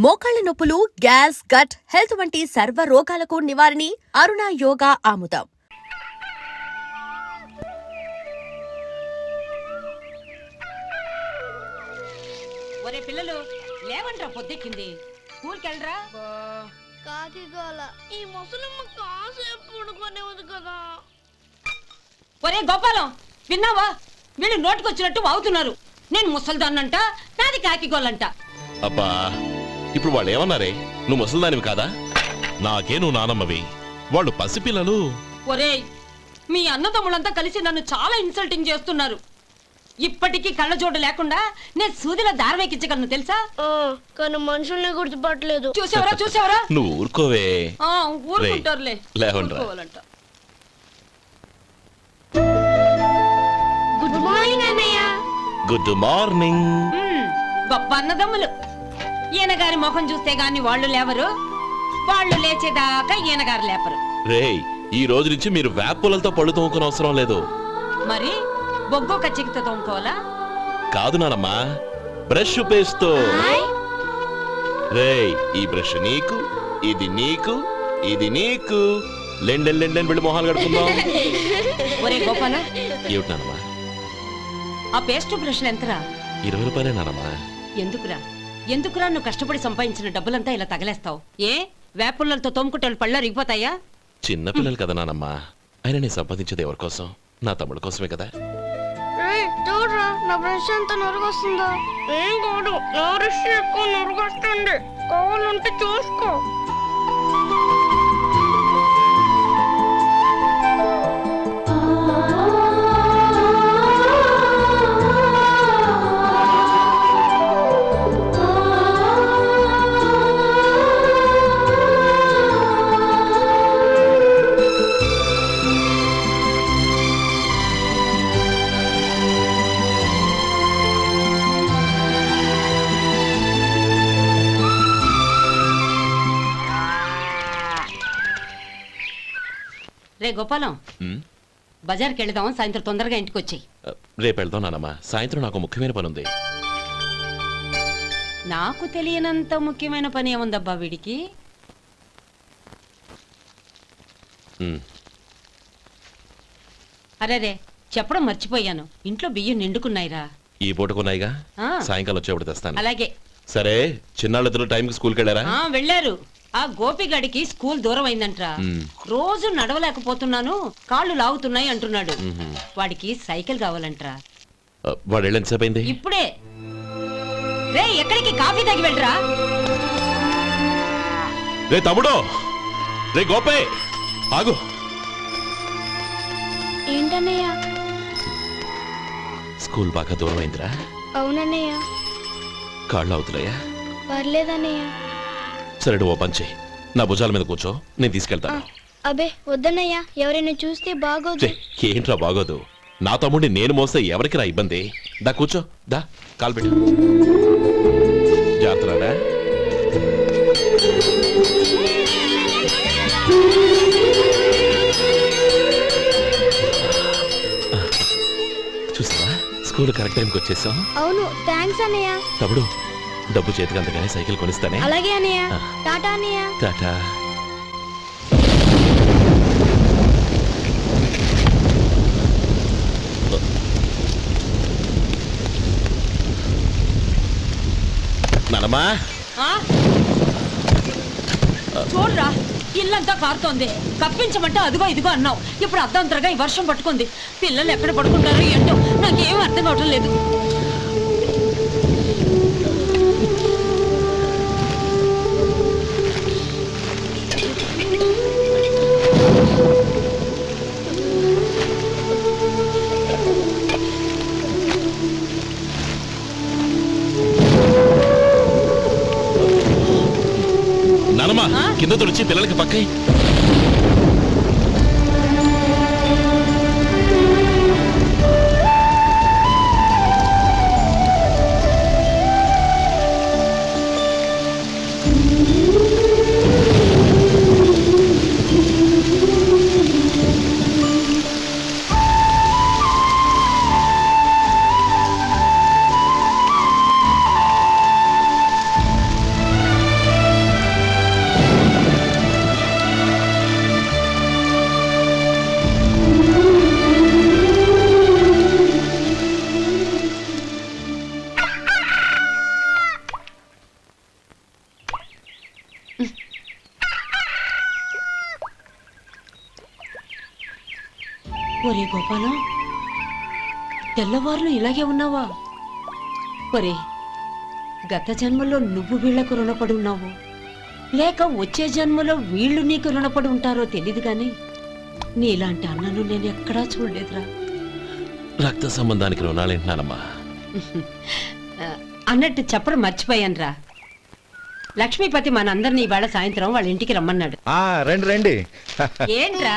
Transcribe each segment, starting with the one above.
మోకాళ్ల నొప్పులు, gas, gut health వంటి సర్వ రోగాలకు నివారణి అరుణ యోగా ఆముదం. ఒరే పిల్లలు లేవంట్రా, పొద్దెక్కింది. స్కూల్కి వెళ్ళరా. కాకిగోల ఈ ముసలమ్మ కాసేపు పడుకోనేవద్దు కదా. ఒరే గోపాలం, విన్నావా? వీళ్ళు నోటికొచ్చినట్టు వాగుతున్నారు. నేను ముసల్దాన్నంట, నాది కాకిగోలంట. అబ్బా, ఇప్పుడు వాళ్ళు ఏమన్నారే? నువ్వు ముసల్దానివి కాదా? నాకే నువ్వు నానమ్మవి, వాళ్ళు పసిపిల్లలు. ఒరే, మీ అన్నదమ్ములంతా కలిసి నన్ను చాలా ఇన్సల్టింగ్ చేస్తున్నారు. ఇప్పటికీ కళ్ళజోడు లేకుండా నేను సూదిలో దారవేకించగలను తెలుసా? కానీ మనుషుల్ని గుర్తుపట్టలేదు. చూసావరా? నువ్వు ఊరుకోవే. ఊరుకుంటారులే. లేవండ్రా. గుడ్ మార్నింగ్ అన్నయ్య. Good morning. గొప్ప అన్నదమ్ములు. ఈయనగారి ముఖం చూస్తే గాని వాళ్ళు లేవరు, వాళ్ళు లేచేదాకా ఈయనగారు లేపరు. రేయ్, ఈ రోజు నుంచి మీరు వేపులతో పళ్ళు తోముకునే అవసరం లేదు. మరి బొగ్గో కచ్చికితో తోముకోవాలా? కాదు నానమ్మా, బ్రష్ పేస్తో. రేయ్, ఈ బ్రష్ నీకు, ఇది నీకు, ఇది నీకు. లెండెన్ వెళ్ళి మొహాలు కడుకుందాం. ఒరే గోపాల, ఏమిటి నానమ్మా? ఆ పేస్ట్ బ్రష్ ఎంతరా? 20 రూపాయలే నానమ్మా. ఎందుకురా నువ్వు కష్టపడి సంపాదించిన డబ్బులంతా ఇలా తగలేస్తావు? ఏ వేపుల్లలతో తోముకుంటే పళ్ళు అరిగిపోతాయా? చిన్న పిల్లలు కదా నానమ్మా. ఆయన నేను సంపాదించేది ఎవరి కోసం? నా తమ్ముడు కోసమే కదా. చూడరా, నా బ్రష్ ఎంత నొరుగొస్తుందో. ఏం కాదు, నా బ్రష్ ఎక్కువ నొరుగొస్తుంది. కావాలంటే చూసుకో. రే గోపాలం, బజార్కి వెళదాం. సాయంత్రం తొందరగా ఇంటికి వచ్చాయి. రేపు వెళ్దాం నానమ్మా. సాయంత్రం నాకు ముఖ్యమైన పని ఉంది. నాకు తెలియనంత ముఖ్యమైన పని ఏముందబ్బా వీడికి? అరే చెప్పడం మర్చిపోయాను, ఇంట్లో బియ్యం నిండుకున్నాయిరా. ఈ పూటకున్నాయిగా, సాయంకాలం వచ్చేప్పుడు తెస్తాను. అలాగే. సరే, చిన్నాళ్ళిద్దరు టైంకి స్కూల్కి వెళ్ళారా? వెళ్ళారు. ఆ గోపిగడికి స్కూల్ దూరం అయిందంట్రా. రోజు నడవలేకపోతున్నాను, కాళ్ళు లాగుతున్నాయి అంటున్నాడు. వాడికి సైకిల్ కావాలంట్రా. వాడు వెళ్ళి ఎంతసేపు అయింది? ఇప్పుడే. రే, ఎక్కడికి? కాఫీ తాగి వెళ్ళరా. రే తమ్ముడు, రే గోపే, ఆగు. ఏంటన్నయ్య? స్కూల్ బాగా దూరం అయిందిరా. అవునన్నయ్య. కాళ్ళు అవుతున్నాయా? పర్లేదన్నయ్య. సరే, ఓ పని చెయ్యి, నా భుజాల మీద కూర్చో, నేను తీసుకెళ్తాను. అబే వద్దన్నయ్య, ఎవరైనా చూస్తే బాగోదు. ఏంట్రా బాగోదు? నా తమ్ముడిని నేను మోస్తే ఎవరికి రా ఇబ్బంది? దా కూర్చో, దా, కాలు పెట్టు. జాగ్రత్తరా. చూసావా, స్కూల్ కరెక్ట్ టైంకి వచ్చేసాం. అవును, థ్యాంక్స్ అన్నయ్య. తమ్ముడు, డబ్బు చేతికి అంతగానే సైకిల్ కొనిస్తానే. అలాగే అన్నయ్య. టాటా అన్నయ్య. టాటా. నానమ్మా, చూడరా, ఇల్లంతా కారుతోంది. కప్పించమంటే అదిగో ఇదిగో అన్నావు, ఇప్పుడు అర్ధంతరగా ఈ వర్షం పట్టుకుంది. పిల్లలు ఎక్కడ పడుకుంటారో ఏంటో నాకేం అర్థం కావటం లేదు. నానమ్మా, కింద తుడిచి పిల్లలకి పక్కై. ఒరే గోపాలం, తెల్లవారులు ఇలాగే ఉన్నావా? ఒరే, గత జన్మలో నువ్వు వీళ్లకు రుణపడి ఉన్నావు, లేక వచ్చే జన్మలో వీళ్ళు నీకు రుణపడి ఉంటారో తెలీదు గాని నీలాంటి అన్నను నేను ఎక్కడా చూడలేదురా. రక్త సంబంధానికి రుణాలేంటున్నానమ్మా. అన్నట్టు చెప్పడం మర్చిపోయానురా. లక్ష్మీపతి మనందరినీ ఇవాళ సాయంత్రం వాళ్ళ ఇంటికి రమ్మన్నాడు. రండి రండి. ఏంట్రా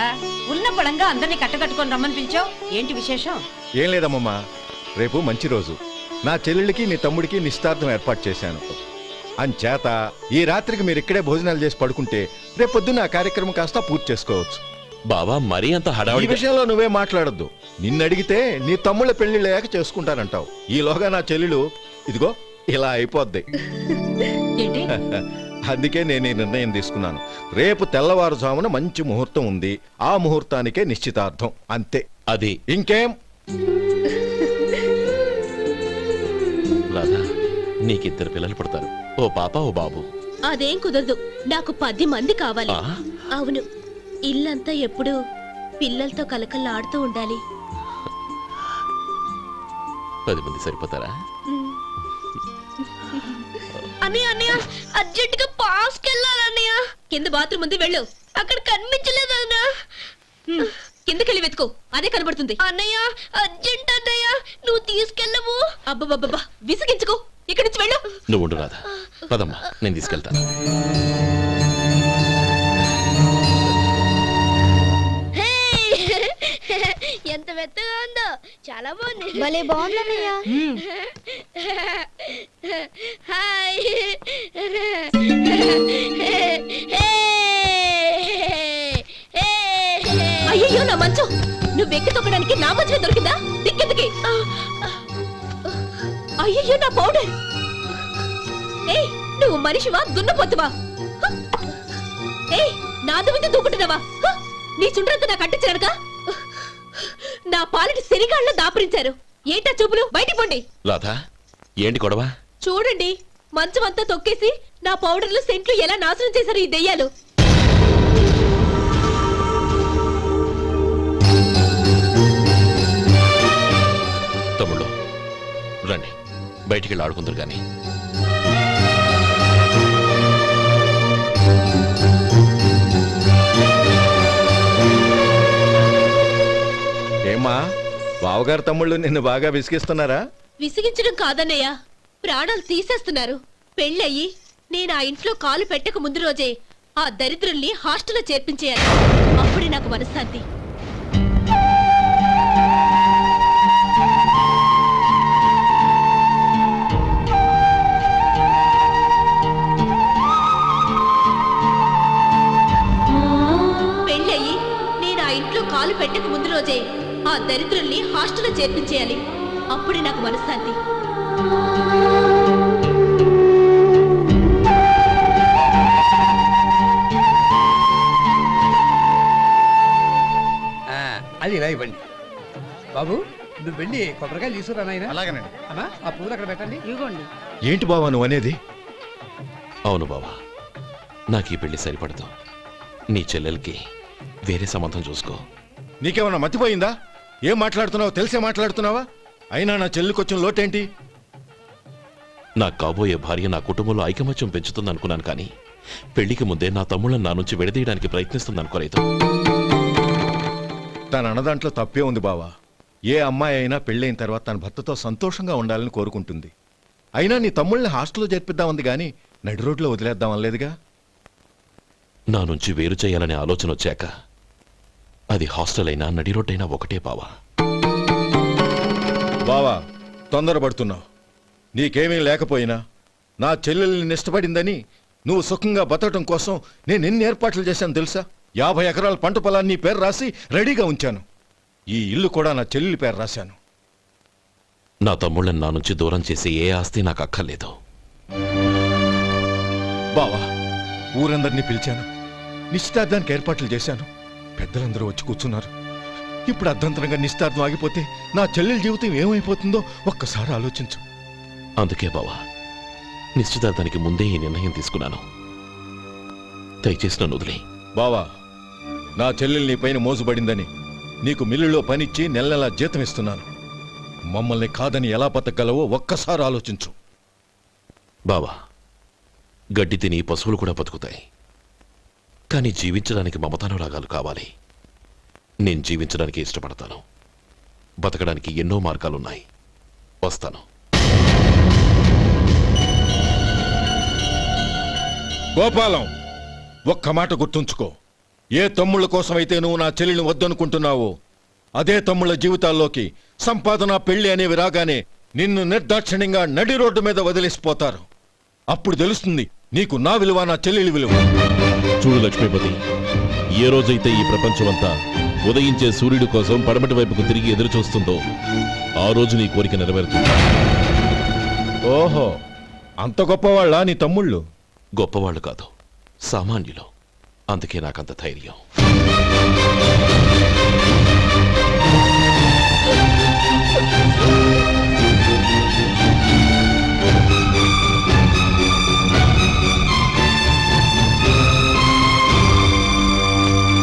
ఉన్న పడంగా అందరినీ కట్టకట్టుకొని రమ్మని పిలిచావు? ఏంటి విశేషం? ఏం లేదమ్మమ్మా, రేపు మంచి రోజు. నా చెల్లెళ్ళకి నీ తమ్ముడికి నిశ్చితార్థం ఏర్పాటు చేశాను. అంచేత ఈ రాత్రికి మీరు ఇక్కడే భోజనాలు చేసి పడుకుంటే రేపు పొద్దున్న ఆ కార్యక్రమం కాస్త పూర్తి చేసుకోవచ్చు. బావా, మరీ అంత ఈ హడావుడి విషయంలో నువ్వే మాట్లాడొద్దు. నిన్ను అడిగితే నీ తమ్ముళ్ళ పెళ్లిళ్ళయ్యాక చేసుకుంటానంటావు. ఈలోగా నా చెల్లెలు ఇదిగో ఇలా అయిపోద్ది. ఏంటి? అందుకే నేను ఈ నిర్ణయం తీసుకున్నాను. రేపు తెల్లవారుజామున మంచి ముహూర్తం ఉంది. ఆ ముహూర్తానికే నిశ్చితార్థం, అంతే. అది ఇంకేం? రాధా, నీకిద్దరు పిల్లలు పుడతారు, ఓ పాప ఓ బాబు. అదేం కుదరదు, నాకు 10 మంది కావాలి. ఆ? అవును, ఇల్లంతా ఎప్పుడు పిల్లలతో కలకల్లాడుతూ ఉండాలి. 10 మంది సరిపోతారా? అన్నయ్య అన్నయ్య, అర్జెంట్ గా పాస్కి వెళ్ళాలన్నయ్య. కింద బాత్రూమ్ ఉంది, వెళ్ళు. అక్కడ కనిపించలేదు అన్న. కిందకెళ్ళి వెతుకో, అదే కనబడుతుంది. అన్నయ్య అర్జెంట్ అన్నయ్య, నువ్వు తీసుకెళ్ళవు. అబ్బబ్బబ్బా, విసిగించుకో, ఇక్కడి నుంచి వెళ్ళు. నువ్వు ఉండు రాధా, పదమ్మా, నేను తీసుకెళ్తాను. ఎంత మెత్తగా ఉందో, చాలా బాగుంది. భలే బాగుంది అన్నయ్య. హాయ్. అయ్యో నా మంచం, నువ్వు ఎక్కి తొక్కడానికి నా మంచమే దొరికిందా? దిక్కెందుకి? అయ్యో నా పౌడర్. ఏయ్, నువ్వు మనిషివా దున్నపోతువా? ఏయ్, నా మీద దూకుంటున్నావా? నీ చుండ్రంతా నాకు అంటించారుగా. నా పాలిటి శనిగాళ్ళలో దాపురించారు. ఏంటా చూపులు? బయటికి పోండి. రాధా, ఏంటి గొడవ? చూడండి, మంచం అంతా తొక్కేసి నా పౌడర్లు సెంట్లు ఎలా నాశనం చేశారు ఈ దెయ్యాలు. తమ్ముళ్ళు రండి, బయటికి వెళ్ళి ఆడుకుందరు గాని. ఏమ్మా, బావగారు తమ్ముళ్ళు నిన్ను బాగా విసిగిస్తున్నారా? విసిగించడం కాదన్నయ్య, ప్రాణాలు తీసేస్తున్నారు. పెళ్ళయి నేను ఆ ఇంట్లో కాలు పెట్టక ముందు రోజే ఆ దరిద్రుల్ని హాస్టల్లో చేర్పించేయాలి. అప్పుడే నాకు మనశ్శాంతి. పెళ్ళయి నేను ఆ ఇంట్లో కాలు పెట్టక ముందు రోజే ఆ దరిద్రుల్ని హాస్టల్లో చేర్పించేయాలి. అప్పుడే నాకు మనశ్శాంతి. అది ఇలా ఇవ్వండి బాబు. నువ్వు వెళ్ళి కొబ్బరికాయలు తీసుకురా నాయన. అలాగేనండి. అమ్మా, ఆ పూలు అక్కడ పెట్టండి. ఇవ్వండి. ఏంటి బావా నువ్వు అనేది? అవును బావా, నాకు ఈ పెళ్లి సరిపడదు. నీ చెల్లెలకి వేరే సంబంధం చూసుకో. నీకేమన్నా మతిపోయిందా? ఏం మాట్లాడుతున్నావో తెలిసే మాట్లాడుతున్నావా? అయినా నా చెల్లికొచ్చిన లోటేంటి? నా కాబోయే భార్య నా కుటుంబంలో ఐకమత్యం పెంచుతుంది అనుకున్నాను, కానీ పెళ్లికి ముందే నా తమ్ముళ్ళని నా నుంచి విడదీయడానికి ప్రయత్నిస్తుంది అనుకోలేదు. తన అన్నదాంట్లో తప్పే ఉంది బావా. ఏ అమ్మాయి అయినా పెళ్ళైన తర్వాత తన భర్తతో సంతోషంగా ఉండాలని కోరుకుంటుంది. అయినా నీ తమ్ముళ్ళని హాస్టల్లో చేర్పిద్దామంది గాని నడి రోడ్లో వదిలేద్దాం అనలేదుగా. నా నుంచి వేరు చేయాలనే ఆలోచన వచ్చాక అది హాస్టల్ అయినా నడి రోడ్డైనా ఒకటే బావా. బావా, తొందరపడుతున్నావు. నీకేమీ లేకపోయినా నా చెల్లెల్ని ఇష్టపడిందని నువ్వు సుఖంగా బతకటం కోసం నేను ఎన్ని ఏర్పాట్లు చేశాను తెలుసా? 50 ఎకరాల పంట పొలాన్ని నీ పేరు రాసి రెడీగా ఉంచాను. ఈ ఇల్లు కూడా నా చెల్లెలి పేరు రాశాను. నా తమ్ముళ్ళని నా నుంచి దూరం చేసే ఏ ఆస్తి నాకు అక్కర్లేదు. బావా, ఊరందరినీ పిలిచాను. నిశ్చితార్థానికి ఏర్పాట్లు చేశాను. పెద్దలందరూ వచ్చి కూర్చున్నారు. ఇప్పుడు అర్ధంతరంగా నిశ్చితార్థం ఆగిపోతే నా చెల్లెల జీవితం ఏమైపోతుందో ఒక్కసారి ఆలోచించు. అందుకే బావా, నిశ్చితార్థానికి ముందే ఈ నిర్ణయం తీసుకున్నాను. దయచేసి నన్ను వదిలే. బావా, నా చెల్లెలు నీ పైన మోసుబడిందని నీకు మిల్లులో పనిచ్చి నెల నెలా జీతం ఇస్తున్నాను. మమ్మల్ని కాదని ఎలా బతకగలవో ఒక్కసారి ఆలోచించు. బావా, గడ్డి తిని పశువులు కూడా బతుకుతాయి. కానీ జీవించడానికి మమతానురాగాలు కావాలి. నేను జీవించడానికి ఇష్టపడతాను. బతకడానికి ఎన్నో మార్గాలున్నాయి. వస్తాను. గోపాలం, ఒక్క మాట గుర్తుంచుకో. ఏ తమ్ముళ్ళ కోసమైతే నువ్వు నా చెల్లిని వద్దనుకుంటున్నావో అదే తమ్ముళ్ళ జీవితాల్లోకి సంపాదన, పెళ్లి అనేవి రాగానే నిన్ను నిర్దాక్షిణ్యంగా నడి రోడ్డు మీద వదిలేసిపోతారు. అప్పుడు తెలుస్తుంది నీకు నా విలువ, నా చెల్లెలి విలువ. చూడు లక్ష్మీపతి, ఏ రోజైతే ఈ ప్రపంచమంతా ఉదయించే సూర్యుడి కోసం పడమటి వైపుకు తిరిగి ఎదురు చూస్తుందో ఆ రోజు నీ కోరిక నెరవేరుతుంది. ఓహో, అంత గొప్పవాళ్ళ నీ తమ్ముళ్ళు? గొప్పవాళ్ళు కాదు, సామాన్యులు. అందుకే నాకంత ధైర్యం.